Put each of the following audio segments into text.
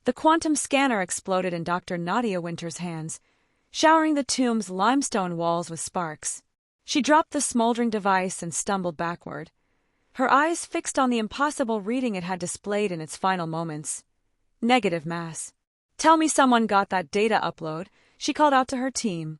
The quantum scanner exploded in Dr. Nadia Winters' hands, showering the tomb's limestone walls with sparks. She dropped the smoldering device and stumbled backward, her eyes fixed on the impossible reading it had displayed in its final moments. Negative mass. "Tell me someone got that data upload," she called out to her team,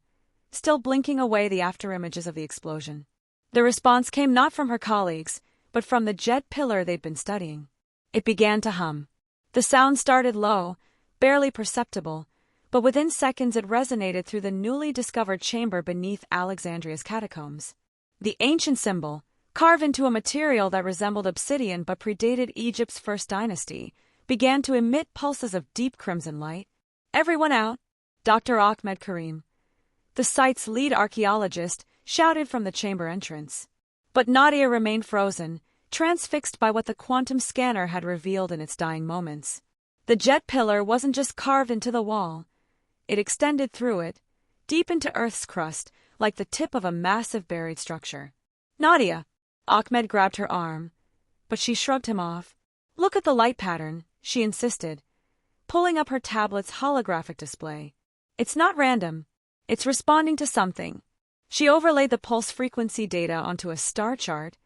still blinking away the afterimages of the explosion. The response came not from her colleagues, but from the Djed Pillar they'd been studying. It began to hum. The sound started low, barely perceptible, but within seconds it resonated through the newly discovered chamber beneath Alexandria's catacombs. The ancient symbol, carved into a material that resembled obsidian but predated Egypt's first dynasty, began to emit pulses of deep crimson light. "Everyone out!" Dr. Ahmed Karim, the site's lead archaeologist, shouted from the chamber entrance. But Nadia remained frozen, transfixed by what the quantum scanner had revealed in its dying moments. The Djed Pillar wasn't just carved into the wall. It extended through it, deep into Earth's crust, like the tip of a massive buried structure. "Nadia!" Ahmed grabbed her arm, but she shrugged him off. "Look at the light pattern," she insisted, pulling up her tablet's holographic display. "It's not random. It's responding to something." She overlaid the pulse frequency data onto a star chart,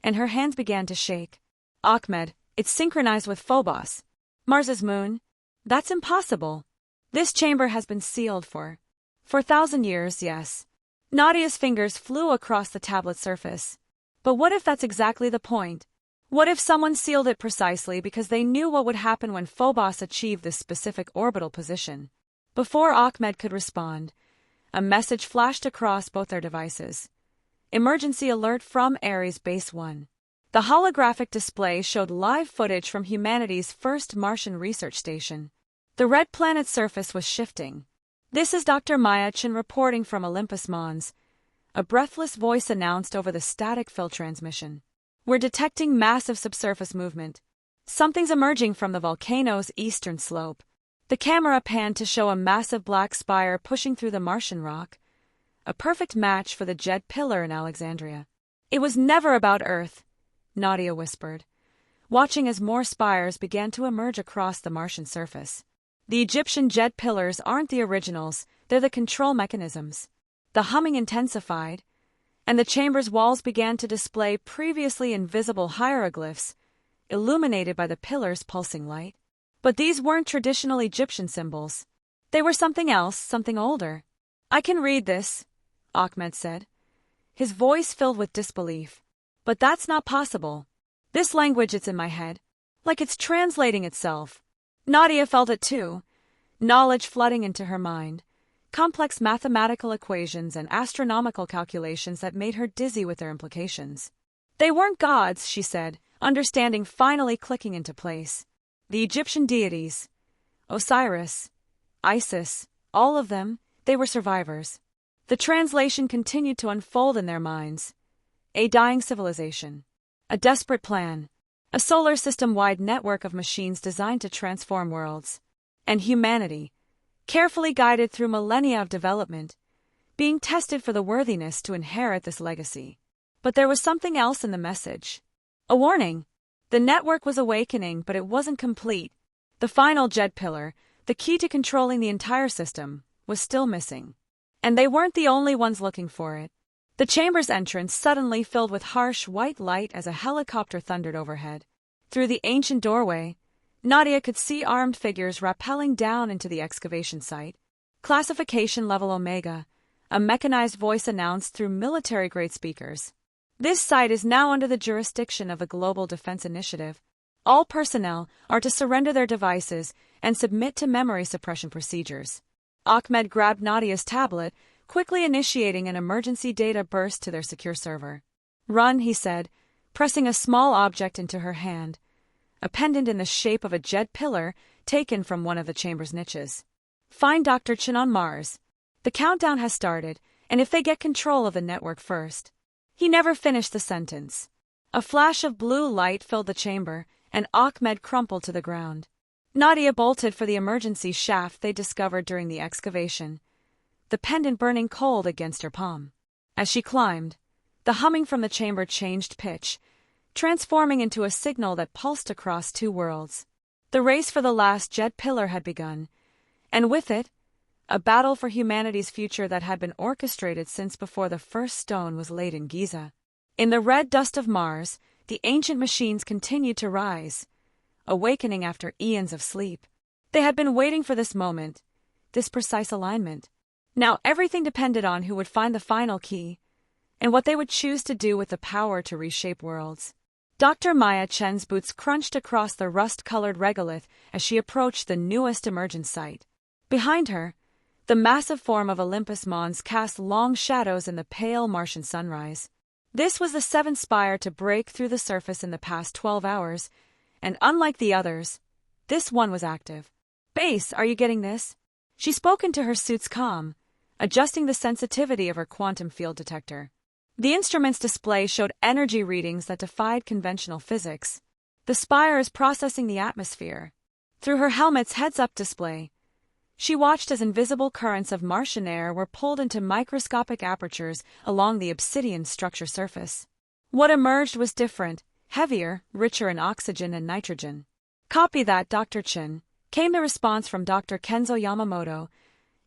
and her hands began to shake. "Ahmed, it's synchronized with Phobos, Mars's moon." "That's impossible. This chamber has been sealed for 1,000 years, yes." Nadia's fingers flew across the tablet surface. But what if that's exactly the point? What if someone sealed it precisely because they knew what would happen when Phobos achieved this specific orbital position? Before Ahmed could respond, a message flashed across both their devices. "Emergency alert from Ares Base 1. The holographic display showed live footage from humanity's first Martian research station. The red planet's surface was shifting. "This is Dr. Chen reporting from Olympus Mons," a breathless voice announced over the static-filled transmission. "We're detecting massive subsurface movement. Something's emerging from the volcano's eastern slope." The camera panned to show a massive black spire pushing through the Martian rock, a perfect match for the Djed Pillar in Alexandria. "It was never about Earth," Nadia whispered, watching as more spires began to emerge across the Martian surface. "The Egyptian Djed Pillars aren't the originals, they're the control mechanisms." The humming intensified, and the chamber's walls began to display previously invisible hieroglyphs, illuminated by the pillar's pulsing light. But these weren't traditional Egyptian symbols. They were something else, something older. "I can read this," Ahmed said, his voice filled with disbelief. "But that's not possible. This language, it's in my head, like it's translating itself." Nadia felt it too, knowledge flooding into her mind, complex mathematical equations and astronomical calculations that made her dizzy with their implications. "They weren't gods," she said, understanding finally clicking into place. "The Egyptian deities, Osiris, Isis, all of them, they were survivors." The translation continued to unfold in their minds. A dying civilization. A desperate plan. A solar system-wide network of machines designed to transform worlds. And humanity, carefully guided through millennia of development, being tested for the worthiness to inherit this legacy. But there was something else in the message. A warning. The network was awakening, but it wasn't complete. The final Djed Pillar, the key to controlling the entire system, was still missing. And they weren't the only ones looking for it. The chamber's entrance suddenly filled with harsh white light as a helicopter thundered overhead. Through the ancient doorway, Nadia could see armed figures rappelling down into the excavation site. "Classification level Omega," a mechanized voice announced through military-grade speakers. "This site is now under the jurisdiction of the Global Defense Initiative. All personnel are to surrender their devices and submit to memory suppression procedures." Ahmed grabbed Nadia's tablet, quickly initiating an emergency data burst to their secure server. "Run," he said, pressing a small object into her hand, a pendant in the shape of a Djed Pillar taken from one of the chamber's niches. "Find Dr. Chen on Mars. The countdown has started, and if they get control of the network first." He never finished the sentence. A flash of blue light filled the chamber, and Ahmed crumpled to the ground. Nadia bolted for the emergency shaft they discovered during the excavation, the pendant burning cold against her palm. As she climbed, the humming from the chamber changed pitch, transforming into a signal that pulsed across two worlds. The race for the Last Djed Pillar had begun, and with it, a battle for humanity's future that had been orchestrated since before the first stone was laid in Giza. In the red dust of Mars, the ancient machines continued to rise, awakening after eons of sleep. They had been waiting for this moment, this precise alignment. Now everything depended on who would find the final key, and what they would choose to do with the power to reshape worlds. Dr. Maya Chen's boots crunched across the rust-colored regolith as she approached the newest emergent site. Behind her, the massive form of Olympus Mons cast long shadows in the pale Martian sunrise. This was the seventh spire to break through the surface in the past 12 hours, and unlike the others, this one was active. "Base, are you getting this?" She spoke into her suit's comm, adjusting the sensitivity of her quantum field detector. The instrument's display showed energy readings that defied conventional physics. "The spire is processing the atmosphere." Through her helmet's heads-up display, she watched as invisible currents of Martian air were pulled into microscopic apertures along the obsidian structure surface. What emerged was different, heavier, richer in oxygen and nitrogen. "Copy that, Dr. Chen," came the response from Dr. Kenzo Yamamoto,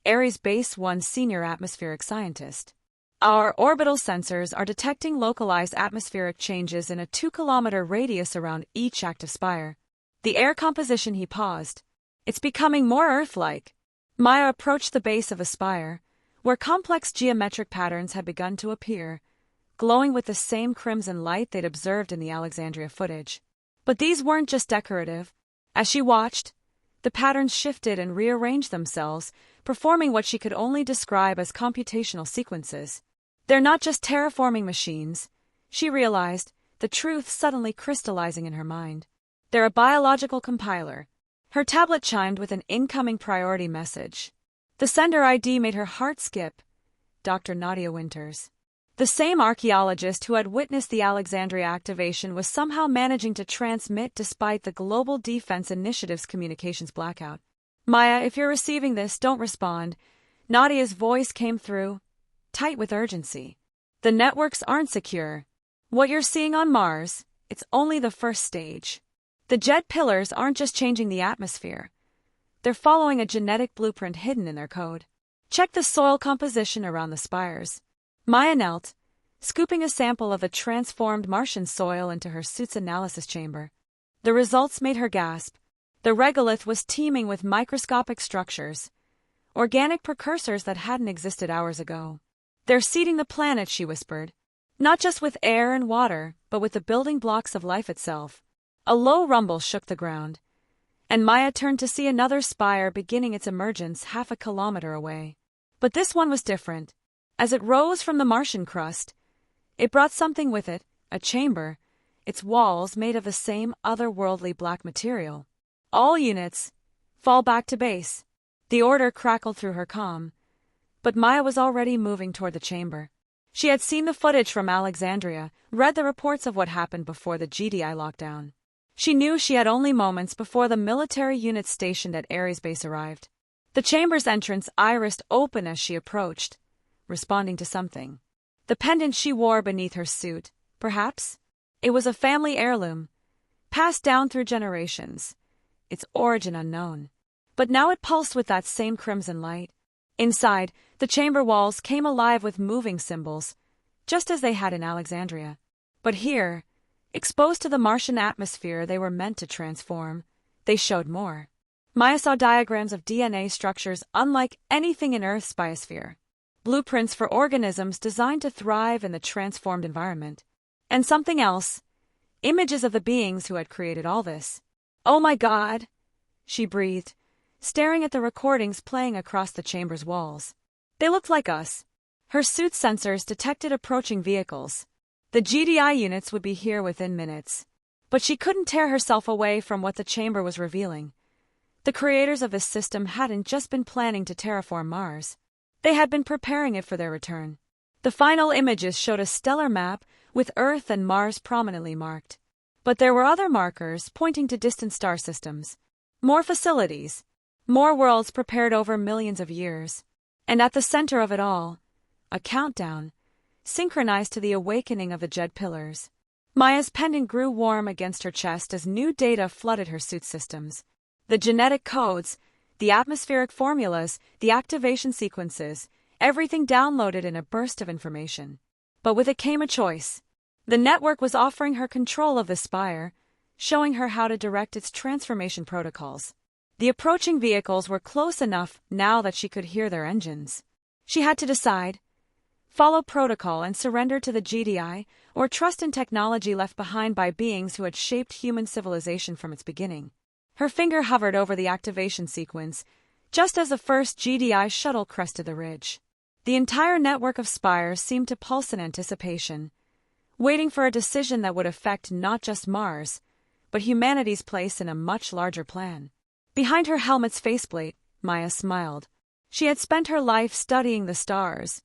Ares Base 1 senior atmospheric scientist. "Our orbital sensors are detecting localized atmospheric changes in a 2-kilometer radius around each active spire." The air composition, he paused. "It's becoming more Earth-like." Maya approached the base of a spire, where complex geometric patterns had begun to appear, glowing with the same crimson light they'd observed in the Alexandria footage. But these weren't just decorative. As she watched, the patterns shifted and rearranged themselves, performing what she could only describe as computational sequences. "They're not just terraforming machines," she realized, the truth suddenly crystallizing in her mind. "They're a biological compiler." Her tablet chimed with an incoming priority message. The sender ID made her heart skip. Dr. Nadia Winters. The same archaeologist who had witnessed the Alexandria activation was somehow managing to transmit despite the Global Defense Initiative's communications blackout. "Maya, if you're receiving this, don't respond." Nadia's voice came through, tight with urgency. "The networks aren't secure. What you're seeing on Mars, it's only the first stage. The Djed Pillars aren't just changing the atmosphere. They're following a genetic blueprint hidden in their code. Check the soil composition around the spires." Maya knelt, scooping a sample of the transformed Martian soil into her suit's analysis chamber. The results made her gasp. The regolith was teeming with microscopic structures, organic precursors that hadn't existed hours ago. "They're seeding the planet," she whispered. "Not just with air and water, but with the building blocks of life itself." A low rumble shook the ground, and Maya turned to see another spire beginning its emergence half a kilometer away. But this one was different. As it rose from the Martian crust, it brought something with it, a chamber, its walls made of the same otherworldly black material. "All units, fall back to base." The order crackled through her comm, but Maya was already moving toward the chamber. She had seen the footage from Alexandria, read the reports of what happened before the GDI lockdown. She knew she had only moments before the military units stationed at Ares Base arrived. The chamber's entrance irised open as she approached, responding to something. The pendant she wore beneath her suit, perhaps? It was a family heirloom, passed down through generations, its origin unknown. But now it pulsed with that same crimson light. Inside, the chamber walls came alive with moving symbols, just as they had in Alexandria. But here, exposed to the Martian atmosphere they were meant to transform, they showed more. Maya saw diagrams of DNA structures unlike anything in Earth's biosphere, blueprints for organisms designed to thrive in the transformed environment. And something else, images of the beings who had created all this. "Oh my God," she breathed, staring at the recordings playing across the chamber's walls. "They looked like us." Her suit's sensors detected approaching vehicles. The GDI units would be here within minutes. But she couldn't tear herself away from what the chamber was revealing. The creators of this system hadn't just been planning to terraform Mars. They had been preparing it for their return. The final images showed a stellar map with Earth and Mars prominently marked. But there were other markers pointing to distant star systems. More facilities. More worlds prepared over millions of years. And at the center of it all, a countdown, synchronized to the awakening of the Djed Pillars. Maya's pendant grew warm against her chest as new data flooded her suit systems. The genetic codes, the atmospheric formulas, the activation sequences, everything downloaded in a burst of information. But with it came a choice. The network was offering her control of the spire, showing her how to direct its transformation protocols. The approaching vehicles were close enough now that she could hear their engines. She had to decide: follow protocol and surrender to the GDI, or trust in technology left behind by beings who had shaped human civilization from its beginning. Her finger hovered over the activation sequence, just as the first GDI shuttle crested the ridge. The entire network of spires seemed to pulse in anticipation, waiting for a decision that would affect not just Mars, but humanity's place in a much larger plan. Behind her helmet's faceplate, Maya smiled. She had spent her life studying the stars,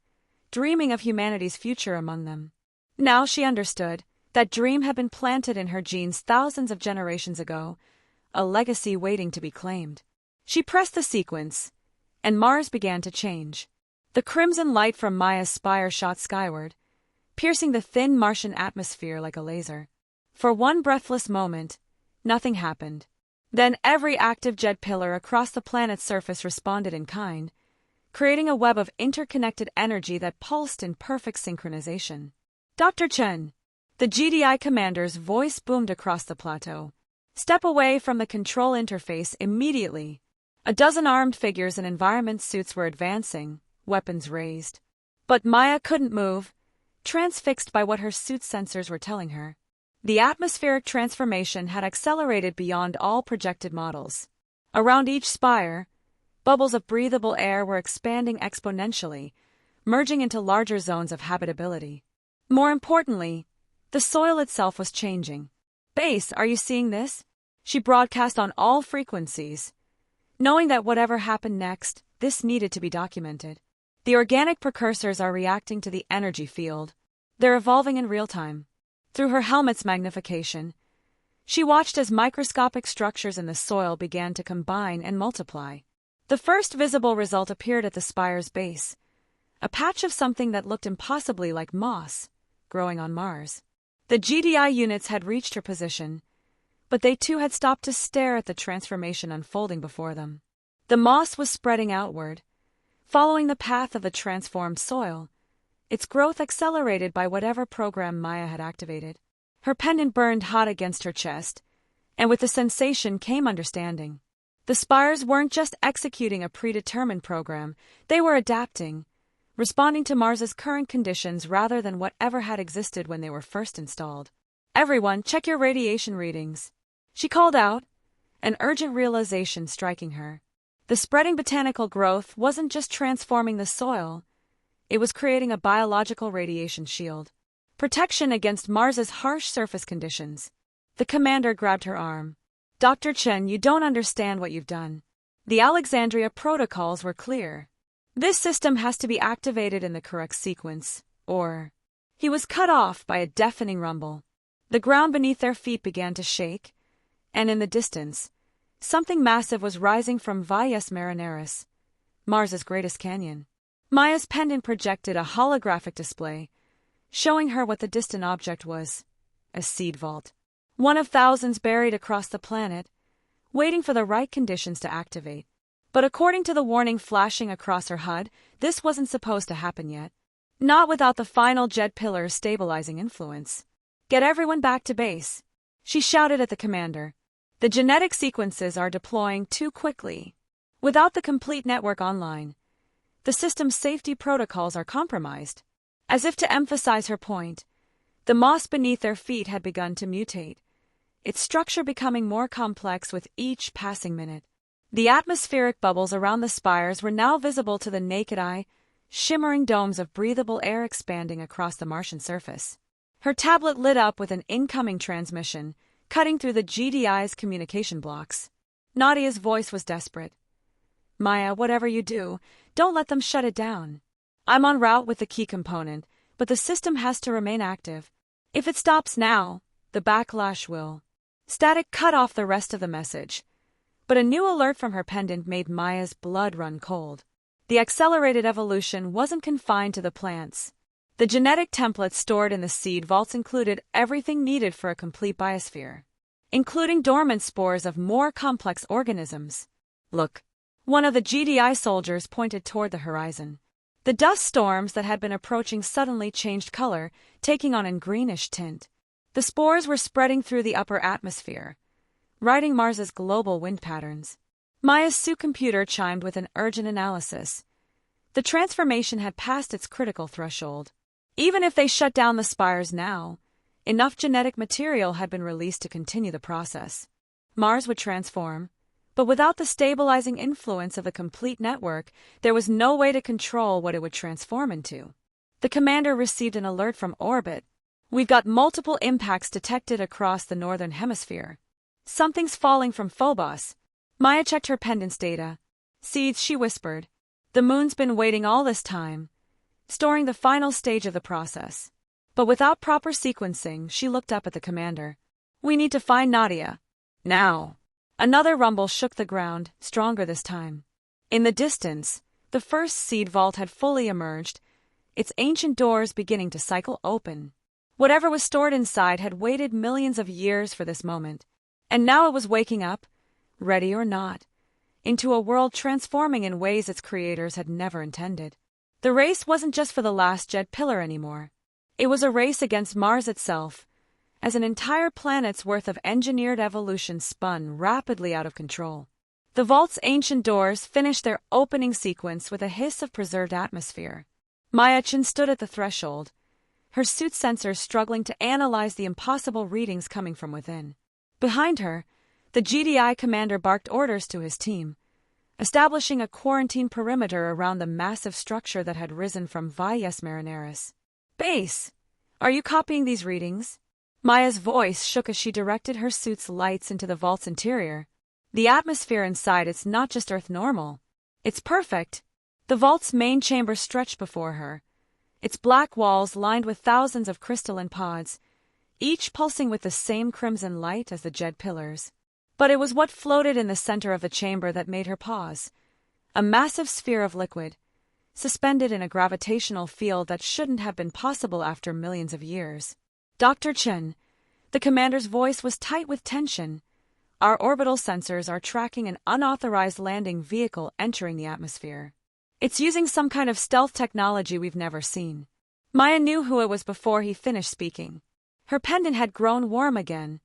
dreaming of humanity's future among them. Now she understood. That dream had been planted in her genes thousands of generations ago, a legacy waiting to be claimed. She pressed the sequence, and Mars began to change. The crimson light from Maya's spire shot skyward, piercing the thin Martian atmosphere like a laser. For one breathless moment, nothing happened. Then every active Djed pillar across the planet's surface responded in kind, creating a web of interconnected energy that pulsed in perfect synchronization. Dr. Chen, the GDI commander's voice boomed across the plateau. Step away from the control interface immediately. A dozen armed figures in environment suits were advancing, weapons raised. But Maya couldn't move, transfixed by what her suit's sensors were telling her. The atmospheric transformation had accelerated beyond all projected models. Around each spire, bubbles of breathable air were expanding exponentially, merging into larger zones of habitability. More importantly, the soil itself was changing. "Base, are you seeing this?" She broadcast on all frequencies, knowing that whatever happened next, this needed to be documented. The organic precursors are reacting to the energy field. They're evolving in real time. Through her helmet's magnification, she watched as microscopic structures in the soil began to combine and multiply. The first visible result appeared at the spire's base, a patch of something that looked impossibly like moss, growing on Mars. The GDI units had reached her position, but they too had stopped to stare at the transformation unfolding before them. The moss was spreading outward, following the path of the transformed soil, its growth accelerated by whatever program Maya had activated. Her pendant burned hot against her chest, and with the sensation came understanding. The spires weren't just executing a predetermined program, they were adapting, responding to Mars's current conditions rather than whatever had existed when they were first installed. "Everyone, check your radiation readings," she called out, an urgent realization striking her. The spreading botanical growth wasn't just transforming the soil, it was creating a biological radiation shield. Protection against Mars's harsh surface conditions. The commander grabbed her arm. "Dr. Chen, you don't understand what you've done. The Alexandria protocols were clear. This system has to be activated in the correct sequence, or..." He was cut off by a deafening rumble. The ground beneath their feet began to shake, and in the distance, something massive was rising from Valles Marineris, Mars's greatest canyon. Maya's pendant projected a holographic display, showing her what the distant object was: a seed vault. One of thousands buried across the planet, waiting for the right conditions to activate. But according to the warning flashing across her HUD, this wasn't supposed to happen yet. Not without the final Djed Pillar's stabilizing influence. "Get everyone back to base," she shouted at the commander. "The genetic sequences are deploying too quickly. Without the complete network online, the system's safety protocols are compromised." As if to emphasize her point, the moss beneath their feet had begun to mutate, its structure becoming more complex with each passing minute. The atmospheric bubbles around the spires were now visible to the naked eye, shimmering domes of breathable air expanding across the Martian surface. Her tablet lit up with an incoming transmission, cutting through the GDI's communication blocks. Nadia's voice was desperate. "Maya, whatever you do, don't let them shut it down. I'm en route with the key component, but the system has to remain active. If it stops now, the backlash will." Static cut off the rest of the message, but a new alert from her pendant made Maya's blood run cold. The accelerated evolution wasn't confined to the plants. The genetic templates stored in the seed vaults included everything needed for a complete biosphere. including dormant spores of more complex organisms. Look. One of the GDI soldiers pointed toward the horizon. The dust storms that had been approaching suddenly changed color, taking on a greenish tint. The spores were spreading through the upper atmosphere, writing Mars's global wind patterns. Maya's suit computer chimed with an urgent analysis. The transformation had passed its critical threshold. Even if they shut down the spires now, enough genetic material had been released to continue the process. Mars would transform, but without the stabilizing influence of the complete network, there was no way to control what it would transform into. The commander received an alert from orbit. We've got multiple impacts detected across the northern hemisphere. Something's falling from Phobos. Maya checked her pendant's data. Seeds, she whispered. The moon's been waiting all this time, storing the final stage of the process. But without proper sequencing, she looked up at the commander. We need to find Nadia. Now. Another rumble shook the ground, stronger this time. In the distance, the first seed vault had fully emerged, its ancient doors beginning to cycle open. Whatever was stored inside had waited millions of years for this moment, and now it was waking up, ready or not, into a world transforming in ways its creators had never intended. The race wasn't just for the Last Djed Pillar anymore. It was a race against Mars itself, as an entire planet's worth of engineered evolution spun rapidly out of control. The vault's ancient doors finished their opening sequence with a hiss of preserved atmosphere. Chen stood at the threshold, her suit sensors struggling to analyze the impossible readings coming from within. Behind her, the GDI commander barked orders to his team, establishing a quarantine perimeter around the massive structure that had risen from Vies Marineris. Base, are you copying these readings? Maya's voice shook as she directed her suit's lights into the vault's interior. The atmosphere inside it's not just Earth normal. It's perfect. The vault's main chamber stretched before her, its black walls lined with thousands of crystalline pods, each pulsing with the same crimson light as the Djed Pillars. But it was what floated in the center of the chamber that made her pause. A massive sphere of liquid, suspended in a gravitational field that shouldn't have been possible after millions of years. Dr. Chen, the commander's voice was tight with tension. Our orbital sensors are tracking an unauthorized landing vehicle entering the atmosphere. It's using some kind of stealth technology we've never seen. Maya knew who it was before he finished speaking. Her pendant had grown warm again,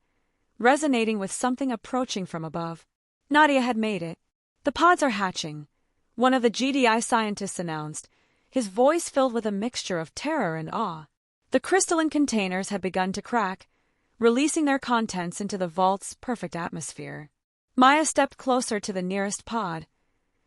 resonating with something approaching from above. Nadia had made it. The pods are hatching, one of the GDI scientists announced, his voice filled with a mixture of terror and awe. The crystalline containers had begun to crack, releasing their contents into the vault's perfect atmosphere. Maya stepped closer to the nearest pod,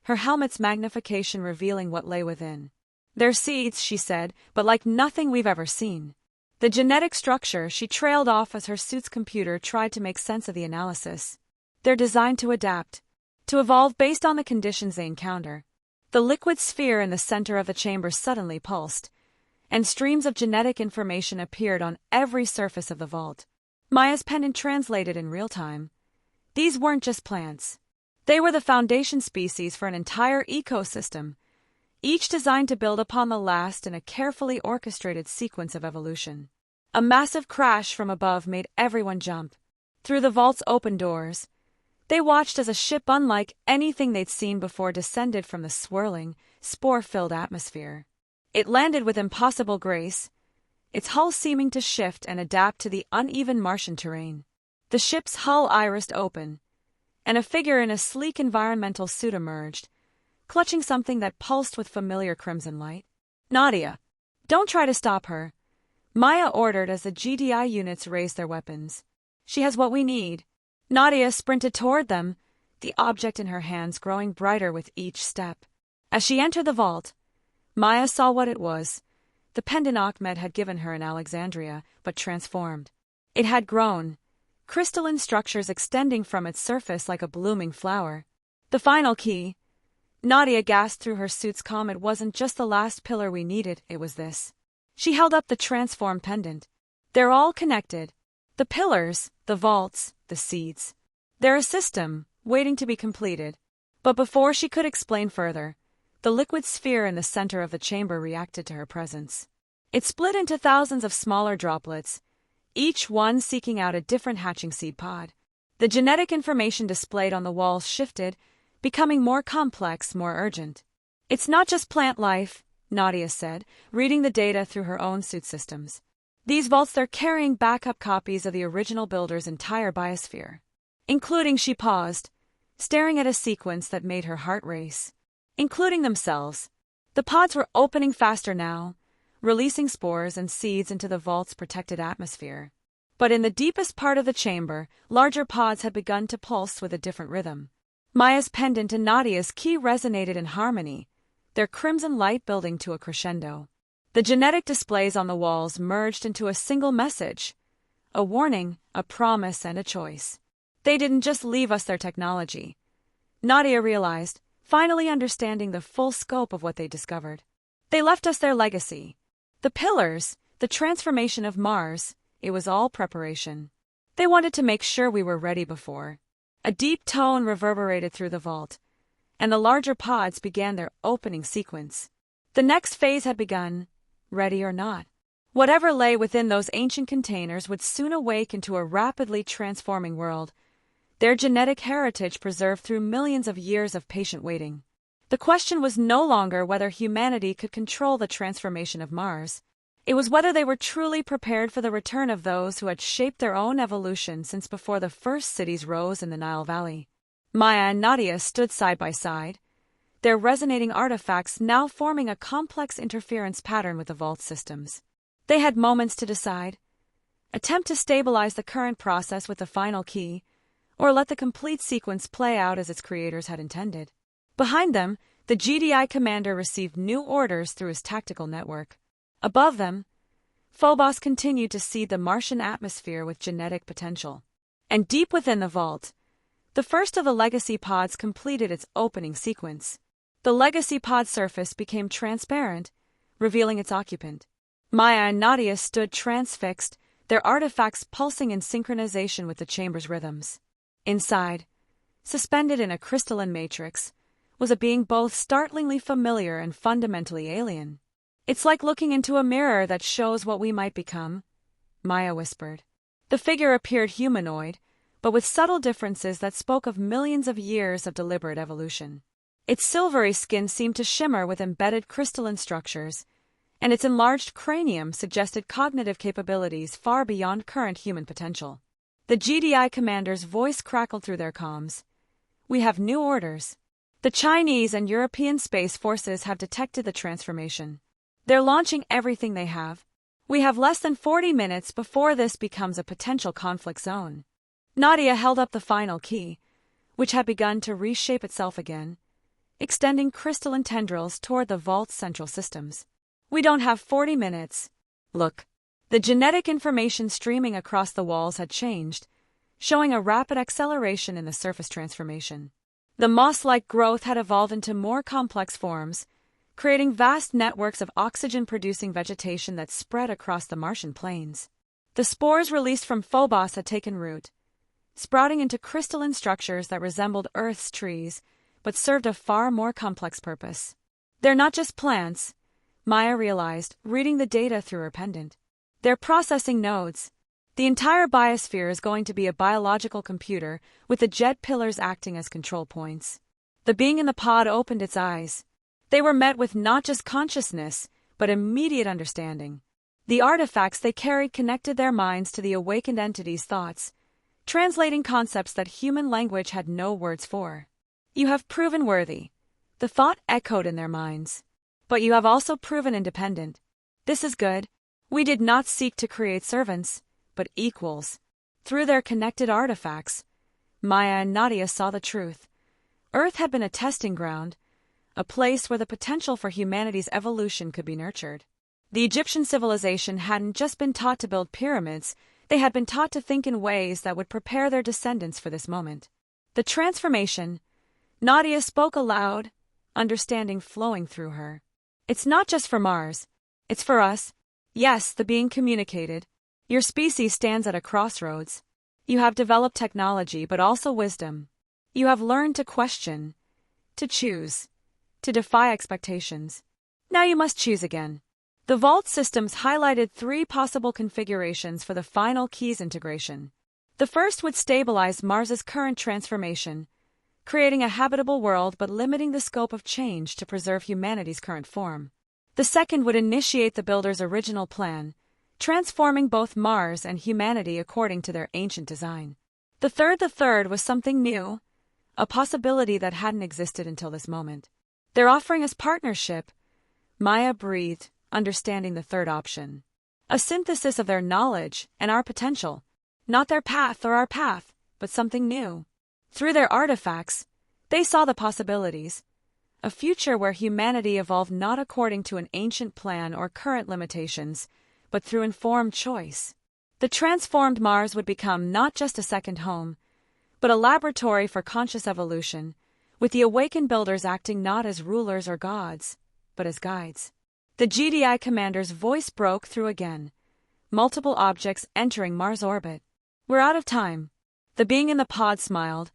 her helmet's magnification revealing what lay within. They're seeds, she said, but like nothing we've ever seen. The genetic structure, she trailed off as her suit's computer tried to make sense of the analysis. They're designed to adapt, to evolve based on the conditions they encounter. The liquid sphere in the center of the chamber suddenly pulsed, and streams of genetic information appeared on every surface of the vault. Maya's pendant translated in real time. These weren't just plants. They were the foundation species for an entire ecosystem, each designed to build upon the last in a carefully orchestrated sequence of evolution. A massive crash from above made everyone jump. Through the vault's open doors, they watched as a ship unlike anything they'd seen before descended from the swirling, spore-filled atmosphere. It landed with impossible grace, its hull seeming to shift and adapt to the uneven Martian terrain. The ship's hull irised open, and a figure in a sleek environmental suit emerged, clutching something that pulsed with familiar crimson light. Nadia, don't try to stop her, Maya ordered as the GDI units raised their weapons. She has what we need. Nadia sprinted toward them, the object in her hands growing brighter with each step. As she entered the vault, Maya saw what it was. The pendant Ahmed had given her in Alexandria, but transformed. It had grown, crystalline structures extending from its surface like a blooming flower. The final key. Nadia gasped through her suit's calm. It wasn't just the last pillar we needed, it was this. She held up the transformed pendant. They're all connected. The pillars, the vaults, the seeds. They're a system, waiting to be completed. But before she could explain further, the liquid sphere in the center of the chamber reacted to her presence. It split into thousands of smaller droplets, each one seeking out a different hatching seed pod. The genetic information displayed on the walls shifted, becoming more complex, more urgent. It's not just plant life, Nadia said, reading the data through her own suit systems. These vaults, they're carrying backup copies of the original builder's entire biosphere. Including, she paused, staring at a sequence that made her heart race. Including themselves. The pods were opening faster now, releasing spores and seeds into the vault's protected atmosphere. But in the deepest part of the chamber, larger pods had begun to pulse with a different rhythm. Maya's pendant and Nadia's key resonated in harmony, their crimson light building to a crescendo. The genetic displays on the walls merged into a single message. A warning, a promise, and a choice. They didn't just leave us their technology. Nadia realized, finally understanding the full scope of what they discovered. They left us their legacy. The pillars, the transformation of Mars, it was all preparation. They wanted to make sure we were ready before. A deep tone reverberated through the vault, and the larger pods began their opening sequence. The next phase had begun, ready or not. Whatever lay within those ancient containers would soon awake into a rapidly transforming world, their genetic heritage preserved through millions of years of patient waiting. The question was no longer whether humanity could control the transformation of Mars. It was whether they were truly prepared for the return of those who had shaped their own evolution since before the first cities rose in the Nile Valley. Maya and Nadia stood side by side, their resonating artifacts now forming a complex interference pattern with the vault systems. They had moments to decide. Attempt to stabilize the current process with the final key, or let the complete sequence play out as its creators had intended. Behind them, the GDI commander received new orders through his tactical network. Above them, Phobos continued to seed the Martian atmosphere with genetic potential. And deep within the vault, the first of the legacy pods completed its opening sequence. The legacy pod surface became transparent, revealing its occupant. Maya and Nadia stood transfixed, their artifacts pulsing in synchronization with the chamber's rhythms. Inside, suspended in a crystalline matrix, was a being both startlingly familiar and fundamentally alien. It's like looking into a mirror that shows what we might become, Maya whispered. The figure appeared humanoid, but with subtle differences that spoke of millions of years of deliberate evolution. Its silvery skin seemed to shimmer with embedded crystalline structures, and its enlarged cranium suggested cognitive capabilities far beyond current human potential. The GDI commander's voice crackled through their comms. We have new orders. The Chinese and European space forces have detected the transformation. They're launching everything they have. We have less than 40 minutes before this becomes a potential conflict zone. Nadia held up the final key, which had begun to reshape itself again, extending crystalline tendrils toward the vault's central systems. We don't have 40 minutes. Look. The genetic information streaming across the walls had changed, showing a rapid acceleration in the surface transformation. The moss-like growth had evolved into more complex forms, creating vast networks of oxygen-producing vegetation that spread across the Martian plains. The spores released from Phobos had taken root, sprouting into crystalline structures that resembled Earth's trees, but served a far more complex purpose. They're not just plants, Maya realized, reading the data through her pendant. They're processing nodes. The entire biosphere is going to be a biological computer, with the Djed Pillars acting as control points. The being in the pod opened its eyes. They were met with not just consciousness, but immediate understanding. The artifacts they carried connected their minds to the awakened entity's thoughts, translating concepts that human language had no words for. You have proven worthy. The thought echoed in their minds. But you have also proven independent. This is good. We did not seek to create servants, but equals. Through their connected artifacts, Maya and Nadia saw the truth. Earth had been a testing ground, a place where the potential for humanity's evolution could be nurtured. The Egyptian civilization hadn't just been taught to build pyramids, they had been taught to think in ways that would prepare their descendants for this moment. The transformation, Nadia spoke aloud, understanding flowing through her. It's not just for Mars. It's for us. Yes, the being communicated. Your species stands at a crossroads. You have developed technology but also wisdom. You have learned to question, to choose, to defy expectations. Now you must choose again. The vault systems highlighted 3 possible configurations for the final key's integration. The first would stabilize Mars's current transformation, creating a habitable world but limiting the scope of change to preserve humanity's current form. The second would initiate the builders' original plan, transforming both Mars and humanity according to their ancient design. The third was something new, a possibility that hadn't existed until this moment. Their offering us partnership, Maya breathed, understanding the third option. A synthesis of their knowledge and our potential, not their path or our path, but something new. Through their artifacts, they saw the possibilities, a future where humanity evolved not according to an ancient plan or current limitations, but through informed choice. The transformed Mars would become not just a second home, but a laboratory for conscious evolution, with the awakened builders acting not as rulers or gods, but as guides. The GDI commander's voice broke through again, multiple objects entering Mars' orbit. We're out of time. The being in the pod smiled,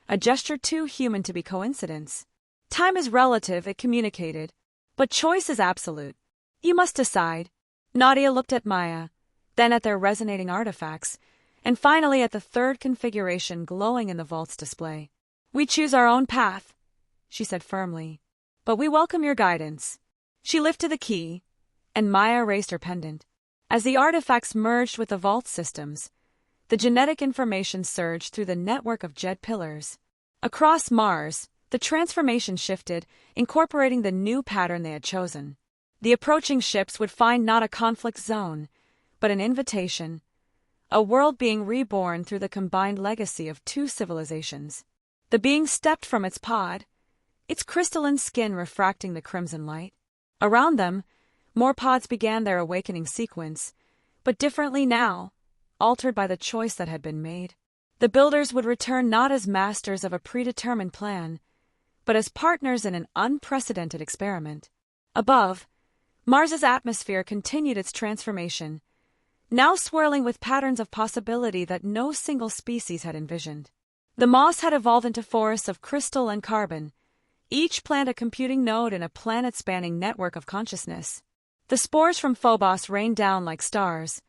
a gesture too human to be coincidence. Time is relative, it communicated, but choice is absolute. You must decide. Nadia looked at Maya, then at their resonating artifacts, and finally at the third configuration glowing in the vault's display. We choose our own path, she said firmly, but we welcome your guidance. She lifted the key, and Maya raised her pendant. As the artifacts merged with the vault systems, the genetic information surged through the network of Djed pillars. Across Mars, the transformation shifted, incorporating the new pattern they had chosen. The approaching ships would find not a conflict zone, but an invitation, a world being reborn through the combined legacy of two civilizations. The being stepped from its pod, its crystalline skin refracting the crimson light. Around them, more pods began their awakening sequence, but differently now, altered by the choice that had been made. The builders would return not as masters of a predetermined plan, but as partners in an unprecedented experiment. Above, Mars's atmosphere continued its transformation, now swirling with patterns of possibility that no single species had envisioned. The moss had evolved into forests of crystal and carbon, each plant a computing node in a planet-spanning network of consciousness. The spores from Phobos rained down like stars,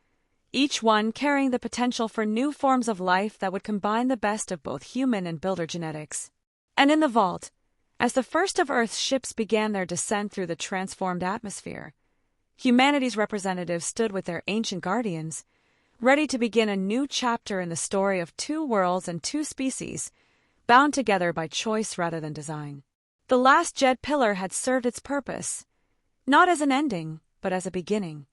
each one carrying the potential for new forms of life that would combine the best of both human and builder genetics. And in the vault, as the first of Earth's ships began their descent through the transformed atmosphere, humanity's representatives stood with their ancient guardians, ready to begin a new chapter in the story of two worlds and two species, bound together by choice rather than design. The Last Djed Pillar had served its purpose, not as an ending, but as a beginning.